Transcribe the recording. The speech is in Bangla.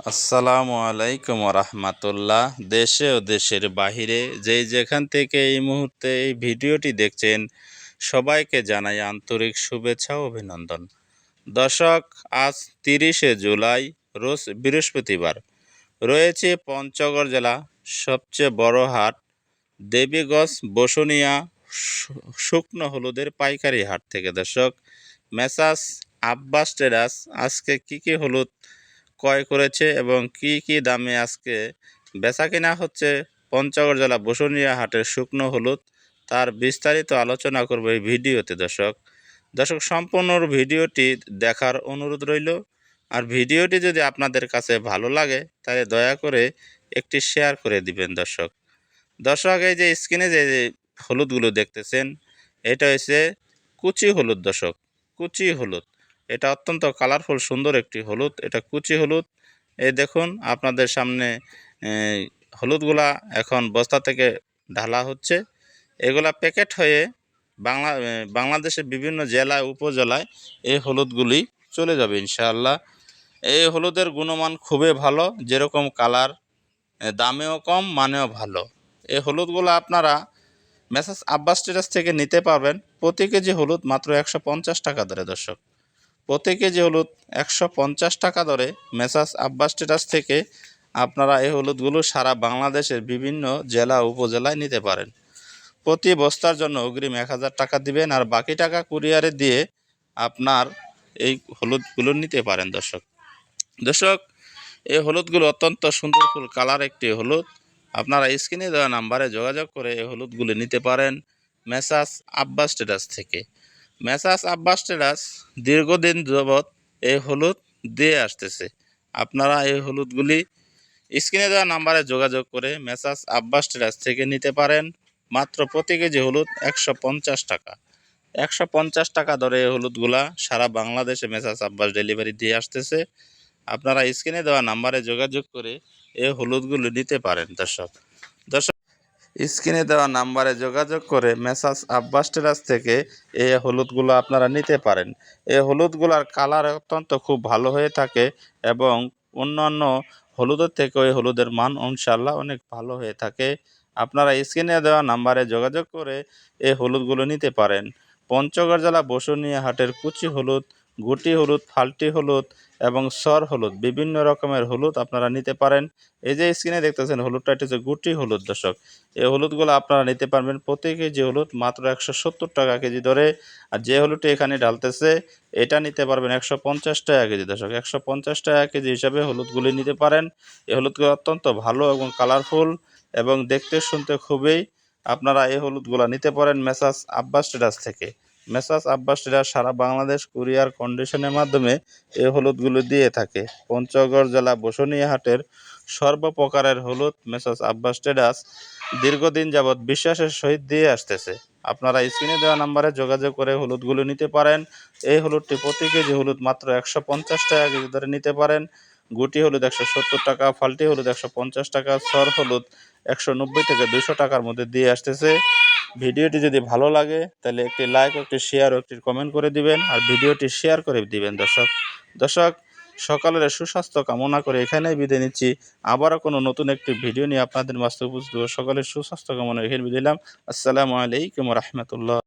আসসালামু আলাইকুম রহমতুল্লাহ। দেশে ও দেশের বাহিরে যেখান থেকে এই মুহূর্তে এই ভিডিওটি দেখছেন, সবাইকে জানাই আন্তরিক শুভেচ্ছা ও অভিনন্দন। দর্শক, আজ 30শে জুলাই, রোজ বৃহস্পতিবার, রয়েছে পঞ্চগড় জেলা সবচেয়ে বড় হাট দেবীগঞ্জ বসুনিয়া শুকনো হলুদের পাইকারি হাট থেকে। দর্শক, মেসাস আব্বাস ট্রেডার্স আজকে কি হলুদ ক্রয় করেছে এবং কি দামে আজকে বেচা কিনা হচ্ছে পঞ্চগড় জেলা বসুনিয়া হাটের শুকনো হলুদ, তার বিস্তারিত আলোচনা করব এই ভিডিওতে। দর্শক, সম্পূর্ণ ভিডিওটি দেখার অনুরোধ রইল। আর ভিডিওটি যদি আপনাদের কাছে ভালো লাগে তাহলে দয়া করে একটি শেয়ার করে দিবেন। দর্শক, এই যে স্ক্রিনে যে হলুদগুলো দেখতেছেন, এটা হচ্ছে কুচি হলুদ। দর্শক, কুচি হলুদ, এটা অত্যন্ত কালারফুল সুন্দর একটি হলুদ। এটা কুচি হলুদ। এই দেখুন আপনাদের সামনে হলুদগুলা এখন বস্তা থেকে ঢালা হচ্ছে। এগুলা প্যাকেট হয়ে বাংলাদেশের বিভিন্ন জেলায় উপজেলায় এই হলুদগুলি চলে যাবে ইনশাআল্লাহ। এই হলুদের গুণমান খুবই ভালো, যেরকম কালার, দামেও কম, মানেও ভালো। এই হলুদগুলো আপনারা মেসাস আব্বাস ট্রেডার্স থেকে নিতে পারবেন প্রতি কেজি হলুদ মাত্র 150 টাকা দরে। দর্শক, প্রতি কেজি হলুদ 150 টাকা দরে মেসাস আব্বাস ট্রেডার্স থেকে আপনারা এই হলুদগুলো সারা বাংলাদেশের বিভিন্ন জেলা উপজেলায় নিতে পারেন। প্রতি বস্তার জন্য অগ্রিম 1000 টাকা দিবেন, আর বাকি টাকা কুরিয়ারে দিয়ে আপনার এই হলুদগুলো নিতে পারেন। দর্শক, এই হলুদগুলো অত্যন্ত সুন্দর ফুল কালার একটি হলুদ। আপনারা স্ক্রিনে দেওয়া নাম্বারে যোগাযোগ করে এই হলুদগুলো নিতে পারেন মেসাস আব্বাস ট্রেডার্স থেকে। মেসাস আব্বাস ট্রেডার্স দীর্ঘদিন যাবৎ এই হলুদ দিয়ে আসতেছে। আপনারা এই হলুদগুলি স্ক্রিনে দেওয়া নাম্বারে যোগাযোগ করে মেসাস আব্বাস ট্রেডার্স থেকে নিতে পারেন মাত্র প্রতি কেজি হলুদ 150 টাকা। 150 টাকা দরে এই হলুদগুলা সারা বাংলাদেশে মেসাস আব্বাস ডেলিভারি দিয়ে আসতেছে। আপনারা স্ক্রিনে দেওয়া নাম্বারে যোগাযোগ করে এই হলুদগুলো নিতে পারেন। দর্শক, স্ক্রিনে দেওয়া নাম্বারে যোগাযোগ করে মেসাস আব্বাস ট্রেডার্স থেকে এই হলুদগুলো আপনারা নিতে পারেন। এই হলুদগুলার কালার অত্যন্ত খুব ভালো হয়ে থাকে এবং অন্যান্য হলুদের থেকে ওই হলুদের মান ইনশাআল্লাহ অনেক ভালো হয়ে থাকে। আপনারা স্ক্রিনে দেওয়া নাম্বারে যোগাযোগ করে এই হলুদগুলো নিতে পারেন। পঞ্চগড় জেলা বসুনিয়া হাটের কুচি হলুদ, গুটি হলুদ, ফাল্টি হলুদ এবং সর হলুদ, বিভিন্ন রকমের হলুদ আপনারা নিতে পারেন। এই যে স্ক্রিনে দেখতেছেন হলুদটা, এটা হচ্ছে গুটি হলুদ। দর্শক, এই হলুদগুলো আপনারা নিতে পারবেন প্রতি কেজি হলুদ মাত্র 170 টাকা কেজি ধরে। আর যে হলুদটি এখানে ঢালতেছে এটা নিতে পারবেন 150 টাকা কেজি। দর্শক, 150 টাকা কেজি হিসাবে হলুদগুলি নিতে পারেন। এই হলুদগুলো অত্যন্ত ভালো এবং কালারফুল এবং দেখতে শুনতে খুবই। আপনারা এই হলুদগুলো নিতে পারেন মেসাস আব্বাস ট্রেডার্স থেকে। মেসাস আব্বাস ট্রেডার্স সারা বাংলাদেশ কুরিয়ার কন্ডিশনের মাধ্যমে এই হলুদগুলো দিয়ে থাকে। পঞ্চগড় জেলা বসুনিয়া হাটের সর্বপ্রকারের হলুদ মেসাস আব্বাস ট্রেডার্স দীর্ঘদিন যাবৎ বিশ্বাসের সহিত দিয়ে আসতেছে। আপনারা স্ক্রিনে দেওয়া নাম্বারে যোগাযোগ করে হলুদগুলো নিতে পারেন। এই হলুদটি প্রতি কেজি হলুদ মাত্র 150 টাকা কেজি ধরে নিতে পারেন। গুটি হলুদ 170 টাকা, ফাল্টি হলুদ 150 টাকা, সর হলুদ 190 থেকে 200 টাকার মধ্যে দিয়ে আসতেছে। ভিডিওটি যদি ভালো লাগে তাহলে একটি লাইক, একটি শেয়ার ও একটি কমেন্ট করে দিবেন, আর ভিডিওটি শেয়ার করে দিবেন। দর্শক, সকালের সুস্বাস্থ্য কামনা করে এখানেই বিদায় নিচ্ছি। আবারও কোনো নতুন একটি ভিডিও নিয়ে আপনাদের মাঝে উপস্থিত হব। সকলের সুস্বাস্থ্য কামনা এখানে বিদায় নিলাম। আসসালামু আলাইকুম রহমতুল্লাহ।